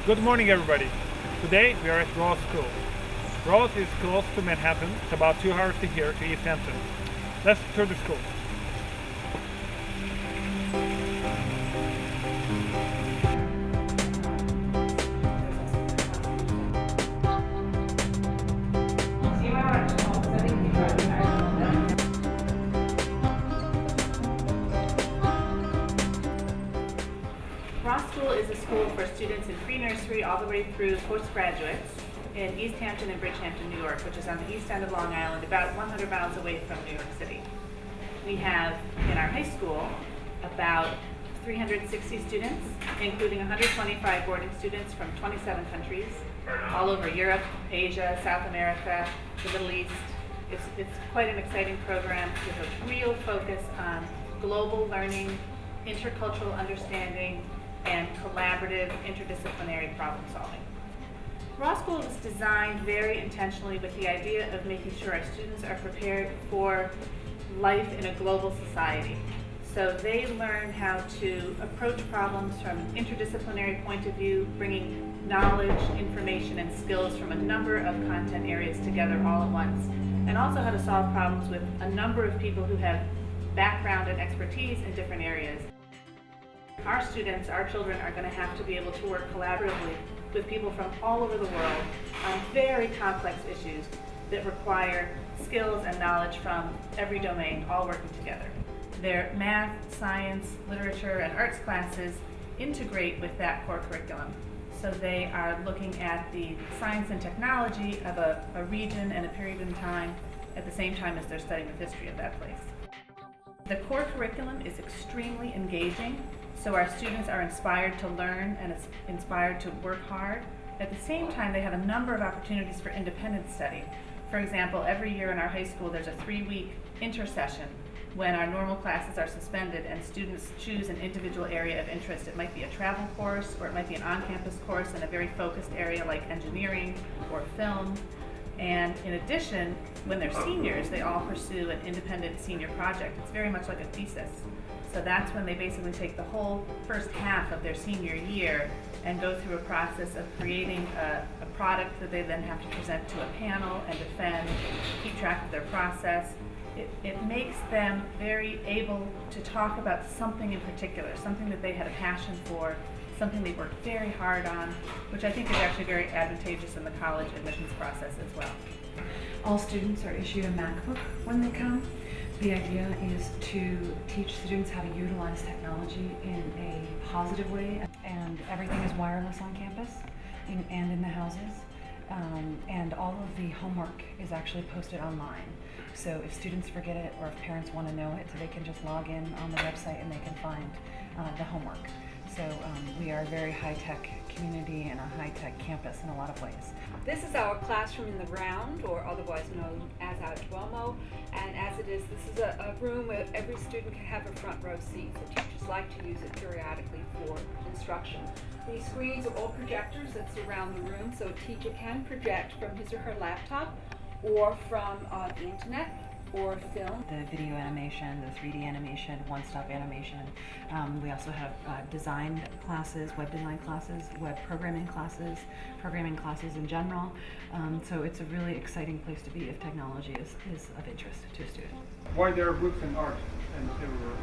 Good morning, everybody. Today we are at Ross School. Ross is close to Manhattan. It's about 2 hours to here to East Hampton. Let's tour the school. Ross School is a school for students in pre-nursery all the way through postgraduates in East Hampton and Bridgehampton, New York, which is on the east end of Long Island, about 100 miles away from New York City. We have in our high school about 360 students, including 125 boarding students from 27 countries, all over Europe, Asia, South America, the Middle East. It's quite an exciting program with a real focus on global learning, intercultural understanding, and collaborative interdisciplinary problem solving. Ross School was designed very intentionally with the idea of making sure our students are prepared for life in a global society. So they learn how to approach problems from an interdisciplinary point of view, bringing knowledge, information, and skills from a number of content areas together all at once, and also how to solve problems with a number of people who have background and expertise in different areas. Our students, our children, are going to have to be able to work collaboratively with people from all over the world on very complex issues that require skills and knowledge from every domain all working together. Their math, science, literature, and arts classes integrate with that core curriculum. So they are looking at the science and technology of a region and a period in time at the same time as they're studying the history of that place. The core curriculum is extremely engaging, so our students are inspired to learn and inspired to work hard. At the same time, they have a number of opportunities for independent study. For example, every year in our high school there's a 3-week intersession when our normal classes are suspended and students choose an individual area of interest. It might be a travel course, or it might be an on-campus course in a very focused area like engineering or film. And in addition, when they're seniors, they all pursue an independent senior project. It's very much like a thesis. So that's when they basically take the whole first half of their senior year and go through a process of creating a product that they then have to present to a panel and defend, keep track of their process. It makes them very able to talk about something in particular, something that they had a passion for, something they worked very hard on, which I think is actually very advantageous in the college admissions process as well. All students are issued a MacBook when they come. The idea is to teach students how to utilize technology in a positive way, and everything is wireless on campus and in the houses. And all of the homework is actually posted online. So if students forget it or if parents want to know it, they can just log in on the website and they can find the homework. So we are a very high-tech community and a high-tech campus in a lot of ways. This is our classroom in the round, or otherwise known as our Duomo. And as it is, this is a room where every student can have a front row seat. So teachers like to use it periodically for instruction. These screens are all projectors that surround the room, so a teacher can project from his or her laptop or from the internet or film. The video animation, the 3D animation, one-stop animation. We also have design classes, web design classes, web programming classes in general. So it's a really exciting place to be if technology is of interest to a student. Why there are books and art and everywhere?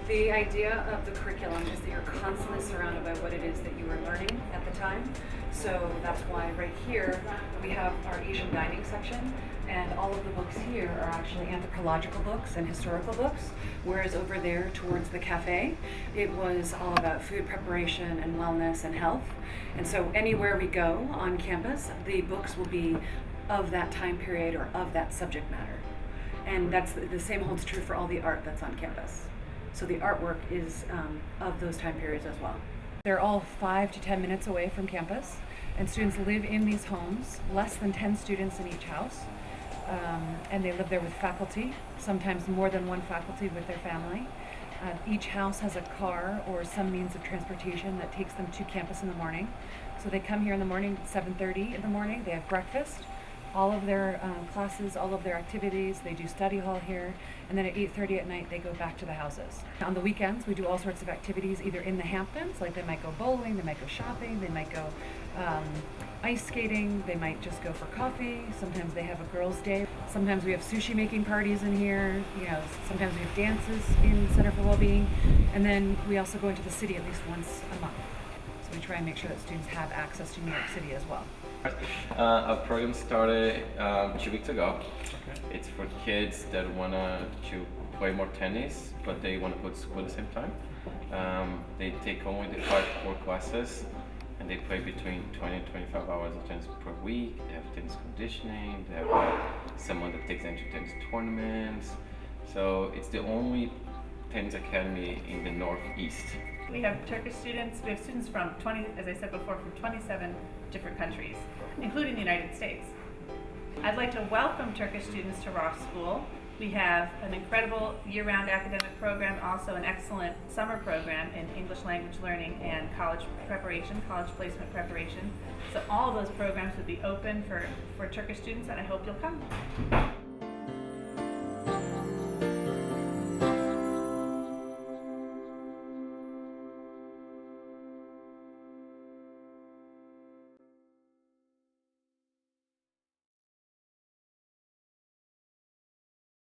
The idea of the curriculum is that you're constantly surrounded by what it is that you are learning at the time. So that's why right here we have our Asian dining section, and all of the books here are actually anthropological books and historical books, whereas over there towards the cafe, it was all about food preparation and wellness and health. And so anywhere we go on campus, the books will be of that time period or of that subject matter. And that's the same holds true for all the art that's on campus. So the artwork is of those time periods as well. They're all 5 to 10 minutes away from campus, and students live in these homes, less than 10 students in each house, and they live there with faculty, sometimes more than one faculty with their family. Each house has a car or some means of transportation that takes them to campus in the morning. So they come here in the morning at 7:30 in the morning, they have breakfast. all of their classes, all of their activities. They do study hall here, and then at 8:30 at night they go back to the houses. On the weekends we do all sorts of activities, either in the Hamptons, like they might go bowling, they might go shopping, they might go ice skating, they might just go for coffee. Sometimes they have a girls' day. Sometimes we have sushi making parties in here. You know, sometimes we have dances in Center for Wellbeing, and then we also go into the city at least once a month. So we try and make sure that students have access to New York City as well. Our program started 2 weeks ago. Okay. It's for kids that want to play more tennis, but they want to go to school at the same time. They take only the 5 core classes, and they play between 20 and 25 hours of tennis per week. They have tennis conditioning. They have someone that takes them to tennis tournaments. So it's the only tennis academy in the Northeast. We have Turkish students. We have students from 20, as I said before, from 27 different countries, including the United States. I'd like to welcome Turkish students to Ross School. We have an incredible year-round academic program, also an excellent summer program in English language learning and college preparation, college placement preparation. So all of those programs would be open for Turkish students, and I hope you'll come.